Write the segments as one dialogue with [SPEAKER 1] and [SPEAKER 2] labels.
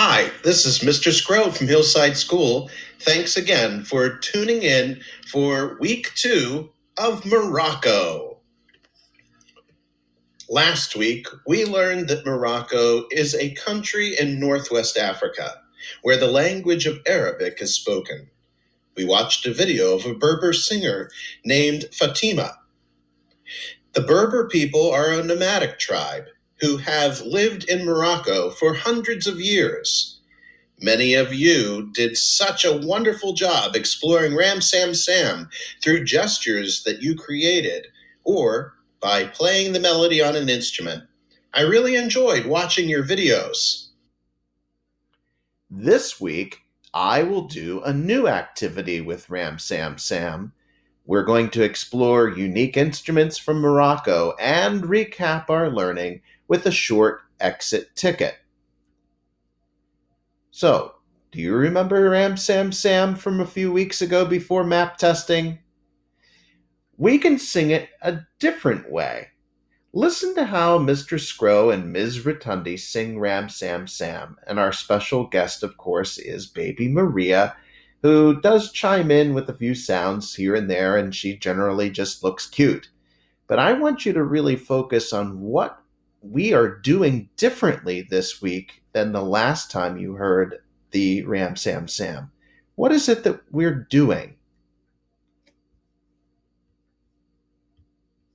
[SPEAKER 1] Hi, this is Mr. Scrow from Hillside School. Thanks again for tuning in for week 2 of Morocco. Last week, we learned that Morocco is a country in Northwest Africa where the language of Arabic is spoken. We watched a video of a Berber singer named Fatima. The Berber people are a nomadic tribe who have lived in Morocco for hundreds of years. Many of you did such a wonderful job exploring Ram Sam Sam through gestures that you created or by playing the melody on an instrument. I really enjoyed watching your videos. This week, I will do a new activity with Ram Sam Sam. We're going to explore unique instruments from Morocco and recap our learning with a short exit ticket. So, do you remember Ram Sam Sam from a few weeks ago before map testing? We can sing it a different way. Listen to how Mr. Scrow and Ms. Rotundi sing Ram Sam Sam, and our special guest, of course, is Baby Maria, who does chime in with a few sounds here and there, and she generally just looks cute. But I want you to really focus on what we are doing differently this week than the last time you heard the Ram Sam Sam. What is it that we're doing?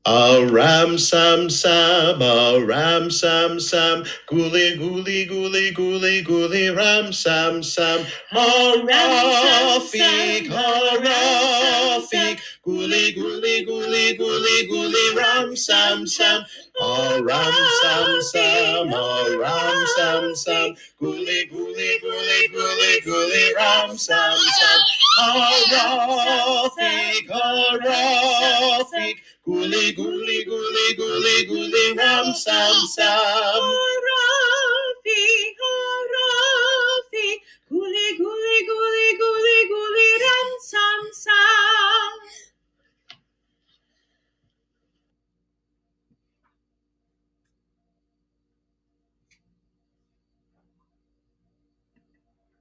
[SPEAKER 1] A ram sam sam, a ram sam sam, gooly gooly gooly gooly gooly ram sam sam, a Rafik, a Rafik, gooly gooly gooly gooly gooly ram sam sam, a ram sam sam, a ram sam sam, gooly gooly gooly gooly gooly ram sam sam, a Rafik, a Rafik. Gooly, gooly, gooly, gooly, gooly, ram, sam, sam.
[SPEAKER 2] Harafi, harafi, gooly, gooly, gooly, gooly, gooly, ram, sam, sam.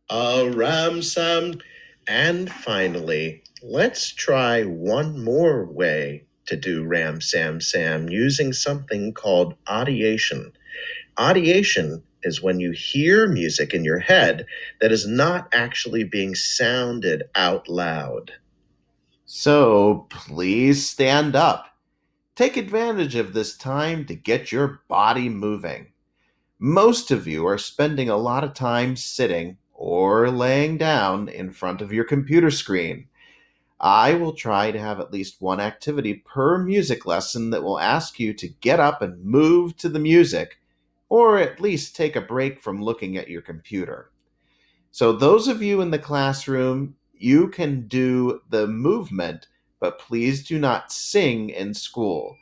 [SPEAKER 1] A ram, sam. And finally, let's try one more way to do Ram Sam Sam using something called audiation. Audiation is when you hear music in your head that is not actually being sounded out loud. So please stand up. Take advantage of this time to get your body moving. Most of you are spending a lot of time sitting or laying down in front of your computer screen. I will try to have at least one activity per music lesson that will ask you to get up and move to the music, or at least take a break from looking at your computer. So, those of you in the classroom, you can do the movement, but please do not sing in school.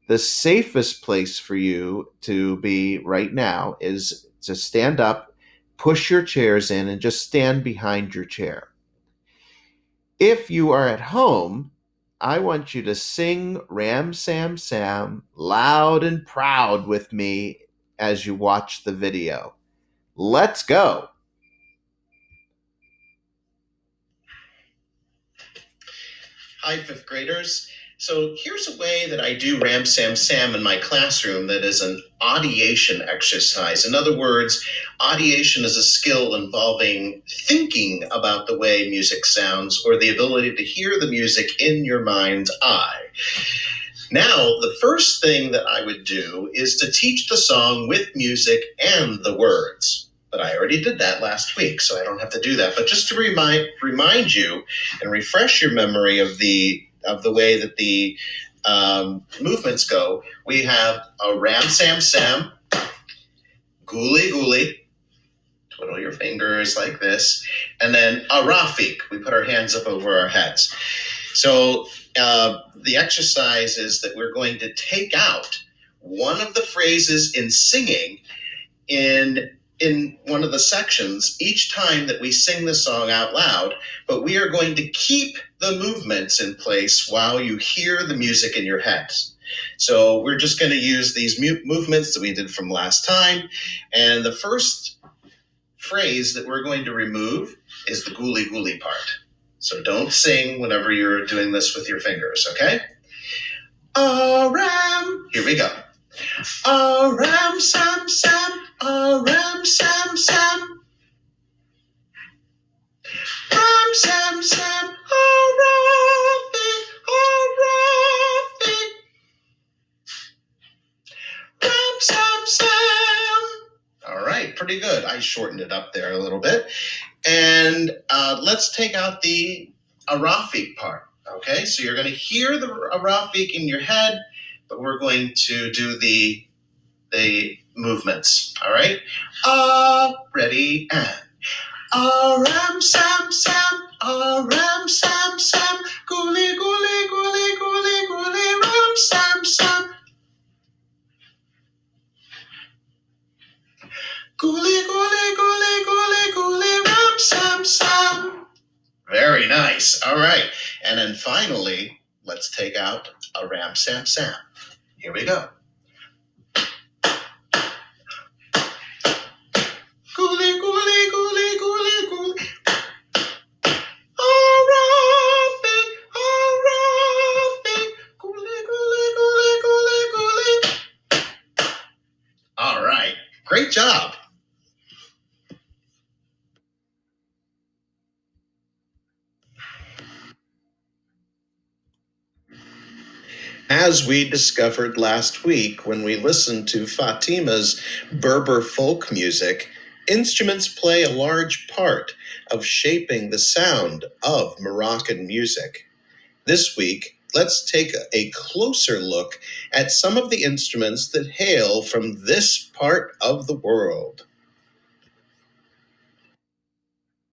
[SPEAKER 1] The safest place for you to be right now is to stand up, push your chairs in, and just stand behind your chair. If you are at home, I want you to sing Ram Sam Sam loud and proud with me as you watch the video. Let's go. Hi, fifth graders. So here's a way that I do Ram Sam Sam in my classroom that is an audiation exercise. In other words, audiation is a skill involving thinking about the way music sounds or the ability to hear the music in your mind's eye. Now, the first thing that I would do is to teach the song with music and the words. But I already did that last week, so I don't have to do that. But just to remind you and refresh your memory of the way that the movements go, we have a Ram Sam Sam, Gooly Gooly, twiddle your fingers like this, and then a Rafik. We put our hands up over our heads. So the exercise is that we're going to take out one of the phrases in singing in one of the sections each time that we sing the song out loud, but we are going to keep the movements in place while you hear the music in your head. So we're just going to use these movements that we did from last time, and the first phrase that we're going to remove is the gooly gooly part. So don't sing whenever you're doing this with your fingers, okay? Ram. Here we go. Ram sam sam. Ram sam sam. Ram sam sam. Arafi. Arafi. Ram sam sam. All right, pretty good. I shortened it up there a little bit. And let's take out the Arafik part. Okay, so you're going to hear the Arafik in your head, but we're going to do the movements. All right, ready and ram sam sam, ram sam sam, gooly gooly gooly gooly gooly ram sam sam, gooly gooly gooly gooly gooly ram sam sam. Very nice. All right. And then finally, let's take out a ram sam sam. Here we go. Gooly gooly gooly gooly gooly. Arafi, arafi. Gooly gooly gooly gooly gooly. All right. Great job. As we discovered last week when we listened to Fatima's Berber folk music, instruments play a large part of shaping the sound of Moroccan music. This week, let's take a closer look at some of the instruments that hail from this part of the world.